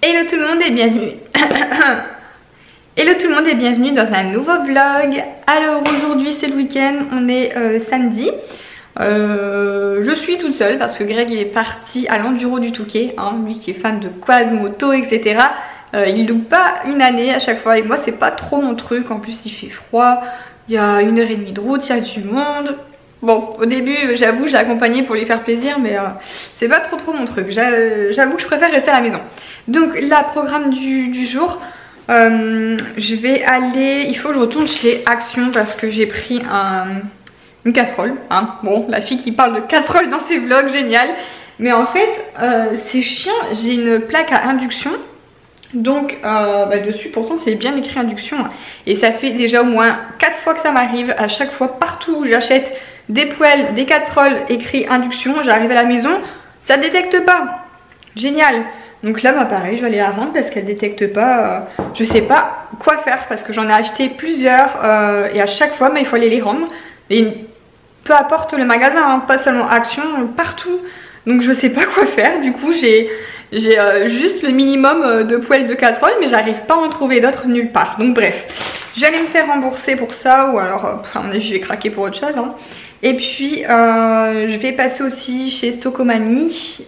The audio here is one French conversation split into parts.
Hello tout le monde et bienvenue. Hello tout le monde et bienvenue dans un nouveau vlog. Alors aujourd'hui c'est le week-end, on est samedi. Je suis toute seule parce que Greg il est parti à l'enduro du Touquet, hein, lui qui est fan de quad, moto, etc. Il loupe pas une année à chaque fois et moi c'est pas trop mon truc. En plus il fait froid, il y a 1h30 de route, il y a du monde. Bon, au début, j'avoue, je l'ai accompagné pour lui faire plaisir, mais c'est pas trop mon truc. J'avoue que je préfère rester à la maison. Donc là, programme du jour, je vais aller... Il faut que je retourne chez Action parce que j'ai pris une casserole. Hein. Bon, la fille qui parle de casserole dans ses vlogs, génial. Mais en fait, c'est chiant, j'ai une plaque à induction. Donc dessus pourtant c'est bien écrit induction. Et ça fait déjà au moins 4 fois que ça m'arrive. À chaque fois, partout où j'achète des poêles, des casseroles écrit induction, j'arrive à la maison, ça détecte pas. Génial. Donc là pareil, je vais aller la rendre parce qu'elle détecte pas. Je sais pas quoi faire parce que j'en ai acheté plusieurs et à chaque fois il faut aller les rendre. Et peu importe le magasin, hein, pas seulement Action, partout. Donc je sais pas quoi faire. Du coup j'ai juste le minimum de poêles de casserole, mais j'arrive pas à en trouver d'autres nulle part. Donc bref, j'allais me faire rembourser pour ça, ou alors je vais craquer pour autre chose. Hein. Et puis je vais passer aussi chez Stocomanie.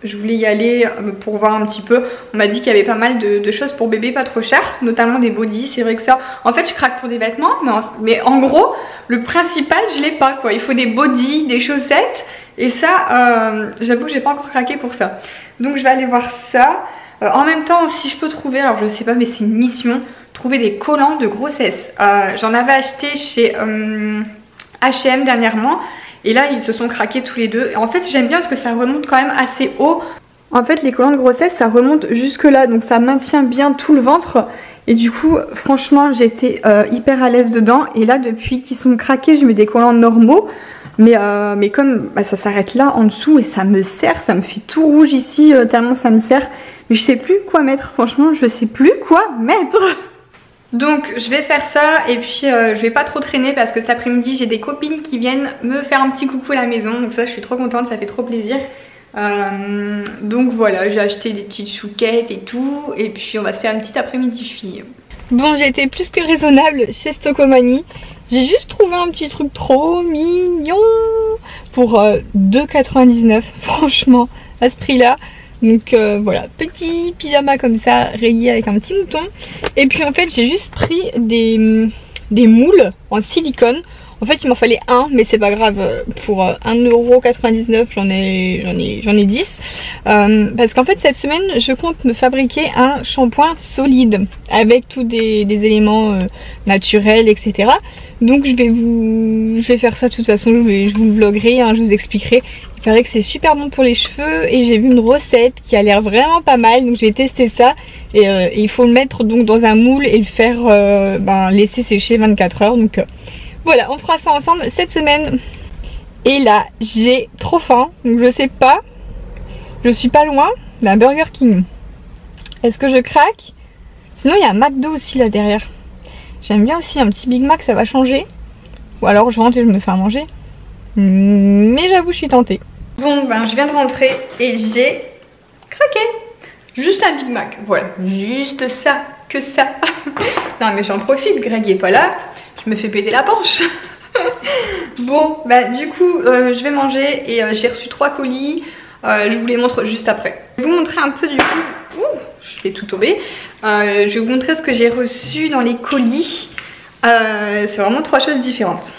Je voulais y aller pour voir un petit peu. On m'a dit qu'il y avait pas mal de choses pour bébé pas trop cher, notamment des bodys. C'est vrai que ça, en fait je craque pour des vêtements, mais en gros le principal je l'ai pas quoi. Il faut des bodys, des chaussettes. Et ça, j'avoue que j'ai pas encore craqué pour ça. Donc je vais aller voir ça. En même temps, si je peux trouver, alors je sais pas, mais c'est une mission, trouver des collants de grossesse. J'en avais acheté chez H&M dernièrement. Et là, ils se sont craqués tous les deux. Et en fait, j'aime bien parce que ça remonte quand même assez haut. En fait, les collants de grossesse, ça remonte jusque là. Donc ça maintient bien tout le ventre. Et du coup, franchement, j'étais hyper à l'aise dedans. Et là, depuis qu'ils sont craqués, je mets des collants normaux. Mais comme ça s'arrête là en dessous et ça me serre, ça me fait tout rouge ici tellement ça me serre. Mais je sais plus quoi mettre, franchement je sais plus quoi mettre. Donc je vais faire ça et puis je vais pas trop traîner parce que cet après-midi j'ai des copines qui viennent me faire un petit coucou à la maison. Donc ça je suis trop contente, ça fait trop plaisir. Donc voilà, j'ai acheté des petites chouquettes et tout. Et puis on va se faire une petite après-midi fille. Bon, j'ai été plus que raisonnable chez Stocomanie. J'ai juste trouvé un petit truc trop mignon pour 2,99 franchement à ce prix là. Donc voilà, petit pyjama comme ça rayé avec un petit mouton. Et puis en fait j'ai juste pris des moules en silicone. En fait il m'en fallait un, mais c'est pas grave, pour 1,99 €, j'en ai 10. Parce qu'en fait cette semaine je compte me fabriquer un shampoing solide avec tous des éléments naturels, etc. Donc je vais faire ça de toute façon, je vous le vloggerai, hein, je vous expliquerai. Il paraît que c'est super bon pour les cheveux et j'ai vu une recette qui a l'air vraiment pas mal, donc j'ai testé ça. Et il faut le mettre donc dans un moule et le faire laisser sécher 24 heures. Donc voilà, on fera ça ensemble cette semaine. Et là, j'ai trop faim. Donc je sais pas. Je suis pas loin d'un Burger King. Est-ce que je craque? Sinon, il y a un McDo aussi là derrière. J'aime bien aussi un petit Big Mac, ça va changer. Ou alors je rentre et je me fais à manger. Mais j'avoue, je suis tentée. Bon, je viens de rentrer et j'ai craqué. Juste un Big Mac. Voilà, juste ça, que ça. Non mais j'en profite, Greg est pas là. Je me fais péter la panche. Bon, du coup, je vais manger et j'ai reçu 3 colis. Je vous les montre juste après. Je vais vous montrer un peu du coup. Ouh, je fais tout tomber. Je vais vous montrer ce que j'ai reçu dans les colis. C'est vraiment 3 choses différentes.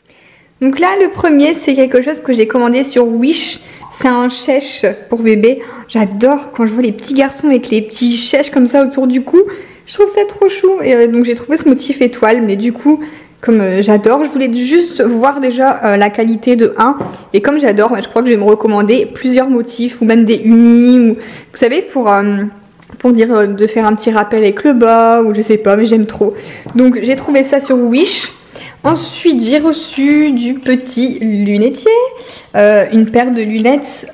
Donc là, le premier, c'est quelque chose que j'ai commandé sur Wish. C'est un chèche pour bébé. J'adore quand je vois les petits garçons avec les petits chèches comme ça autour du cou. Je trouve ça trop chou. Et donc j'ai trouvé ce motif étoile, mais du coup... Comme j'adore, je voulais juste voir déjà la qualité de 1. Et comme j'adore, je crois que je vais me recommander plusieurs motifs ou même des unis. Ou, vous savez, pour dire de faire un petit rappel avec le bas ou je sais pas, mais j'aime trop. Donc j'ai trouvé ça sur Wish. Ensuite, j'ai reçu du petit lunetier, une paire de lunettes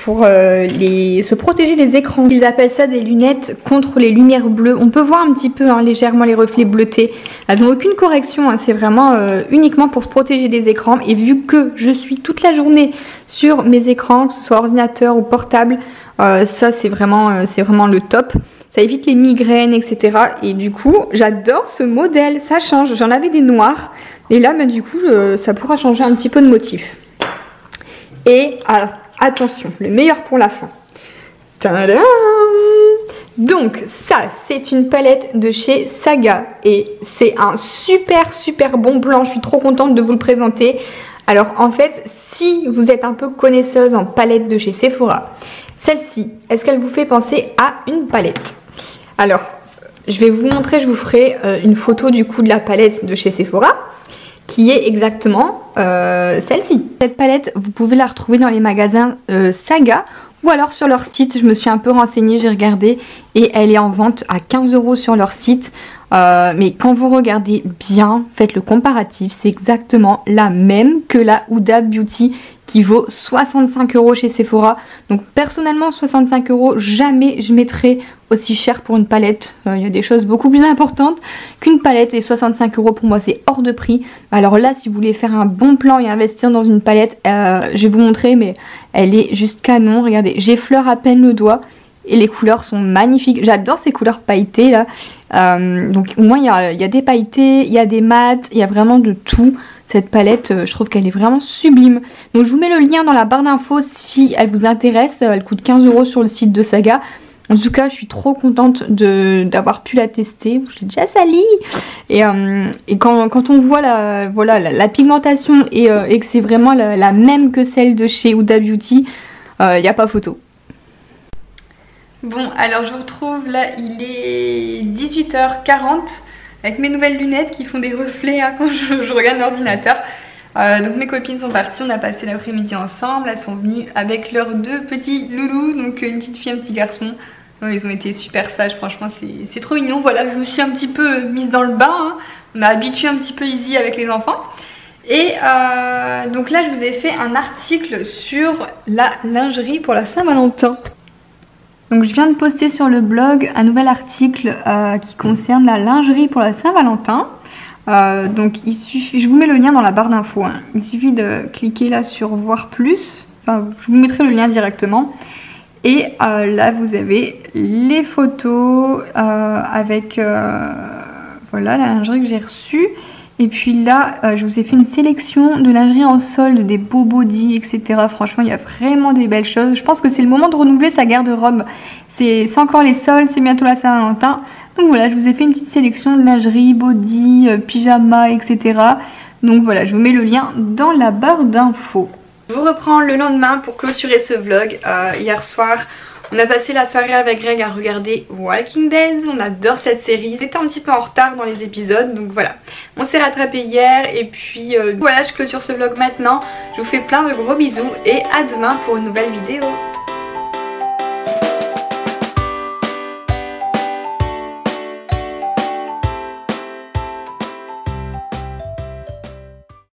pour se protéger des écrans. Ils appellent ça des lunettes contre les lumières bleues. On peut voir un petit peu légèrement les reflets bleutés. Elles n'ont aucune correction, hein, c'est vraiment uniquement pour se protéger des écrans. Et vu que je suis toute la journée sur mes écrans, que ce soit ordinateur ou portable, Ça c'est vraiment le top. Ça évite les migraines, etc. Et du coup, j'adore ce modèle. Ça change. J'en avais des noirs. Et là, bah, du coup, ça pourra changer un petit peu de motif. Et alors, attention, le meilleur pour la fin. Tadam! Donc, ça, c'est une palette de chez Saga. Et c'est un super bon plan. Je suis trop contente de vous le présenter. Alors, en fait, si vous êtes un peu connaisseuse en palette de chez Sephora, celle-ci, est-ce qu'elle vous fait penser à une palette? Alors, je vais vous montrer, je vous ferai une photo du coup de la palette de chez Sephora, qui est exactement celle-ci. Cette palette, vous pouvez la retrouver dans les magasins Saga, ou alors sur leur site. Je me suis un peu renseignée, j'ai regardé, et elle est en vente à 15 € sur leur site. Mais quand vous regardez bien, faites le comparatif, c'est exactement la même que la Huda Beauty qui vaut 65 € chez Sephora. Donc personnellement 65 €, jamais je mettrai aussi cher pour une palette. Il y a des choses beaucoup plus importantes qu'une palette, et 65 € pour moi c'est hors de prix. Alors là, si vous voulez faire un bon plan et investir dans une palette, je vais vous montrer, mais elle est juste canon. Regardez, j'effleure à peine le doigt. Et les couleurs sont magnifiques. J'adore ces couleurs pailletées là. Donc au moins il y a des pailletés, il y a des mats, il y a vraiment de tout. Cette palette, je trouve qu'elle est vraiment sublime. Donc je vous mets le lien dans la barre d'infos si elle vous intéresse. Elle coûte 15 € sur le site de Saga. En tout cas, je suis trop contente d'avoir pu la tester. Je l'ai déjà salie. Et quand on voit la pigmentation et que c'est vraiment la même que celle de chez Huda Beauty, il n'y a pas photo. Bon, alors je vous retrouve là, il est 18h40 avec mes nouvelles lunettes qui font des reflets hein, quand je regarde l'ordinateur. Donc mes copines sont parties, on a passé l'après-midi ensemble. Elles sont venues avec leurs deux petits loulous, donc une petite fille, un petit garçon. Ils ont été super sages, franchement c'est trop mignon. Voilà, je me suis un petit peu mise dans le bain, hein. On a habitué un petit peu Izzy avec les enfants. Et donc là je vous ai fait un article sur la lingerie pour la Saint-Valentin. Donc je viens de poster sur le blog un nouvel article qui concerne la lingerie pour la Saint-Valentin. Donc il suffit, je vous mets le lien dans la barre d'infos, hein. Il suffit de cliquer là sur voir plus. Enfin, je vous mettrai le lien directement. Et là vous avez les photos avec voilà la lingerie que j'ai reçue. Et puis là, je vous ai fait une sélection de lingerie en solde, des beaux bodys, etc. Franchement, il y a vraiment des belles choses. Je pense que c'est le moment de renouveler sa garde-robe. C'est encore les soldes, c'est bientôt la Saint-Valentin. Donc voilà, je vous ai fait une petite sélection de lingerie, body, pyjama, etc. Donc voilà, je vous mets le lien dans la barre d'infos. Je vous reprends le lendemain pour clôturer ce vlog. Hier soir, on a passé la soirée avec Greg à regarder Walking Dead. On adore cette série. C'était un petit peu en retard dans les épisodes, donc voilà. On s'est rattrapé hier et puis voilà, je clôture ce vlog maintenant. Je vous fais plein de gros bisous et à demain pour une nouvelle vidéo.